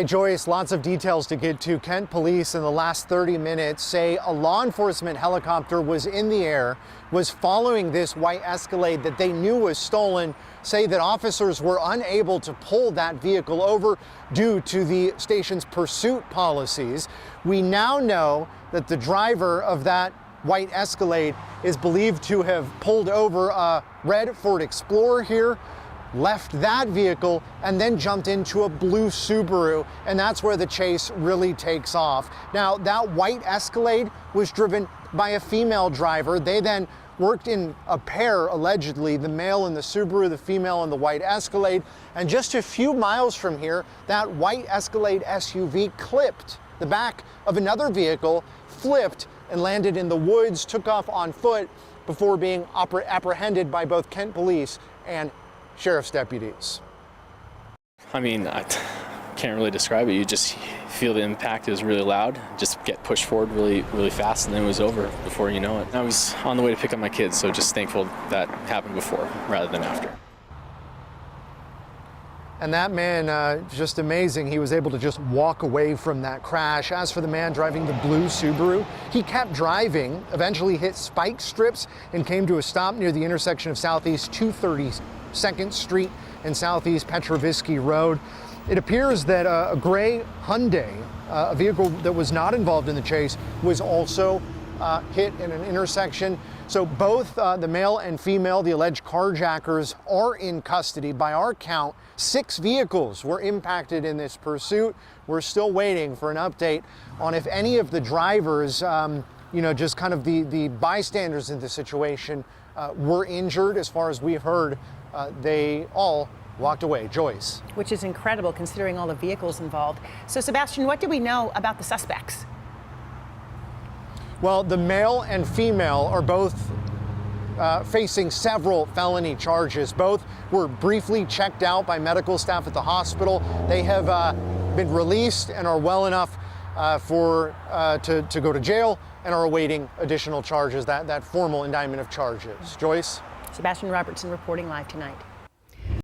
Hey Joyce, lots of details to get to. Kent police in the last 30 minutes say a law enforcement helicopter was in the air, was following this white Escalade that they knew was stolen, say that officers were unable to pull that vehicle over due to the station's pursuit policies. We now know that the driver of that white Escalade is believed to have pulled over a red Ford Explorer here, left that vehicle, and then jumped into a blue Subaru, and that's where the chase really takes off. Now, that white Escalade was driven by a female driver. They then worked in a pair, allegedly, the male in the Subaru, the female in the white Escalade, and just a few miles from here, that white Escalade SUV clipped the back of another vehicle, flipped, and landed in the woods, took off on foot before being apprehended by both Kent police and sheriff's deputies. I mean, I can't really describe it. You just feel the impact. It was really loud. Just get pushed forward really, really fast, and then it was over before you know it. I was on the way to pick up my kids, so just thankful that happened before rather than after. And that man, just amazing. He was able to just walk away from that crash. As for the man driving the blue Subaru, he kept driving, eventually hit spike strips and came to a stop near the intersection of Southeast 232nd Street and Southeast Petrovisky Road. It appears that a gray Hyundai, a vehicle that was not involved in the chase, was also hit in an intersection. So both the male and female, the alleged carjackers, are in custody. By our count, 6 vehicles were impacted in this pursuit. We're still waiting for an update on if any of the drivers, just kind of the bystanders in the situation, were injured. As far as we've heard, they all walked away. Joyce. Which is incredible considering all the vehicles involved. So Sebastian, what do we know about the suspects? Well, the male and female are both facing several felony charges. Both were briefly checked out by medical staff at the hospital. They have been released and are well enough to go to jail and are awaiting additional charges, that formal indictment of charges. Joyce? Sebastian Robertson reporting live tonight.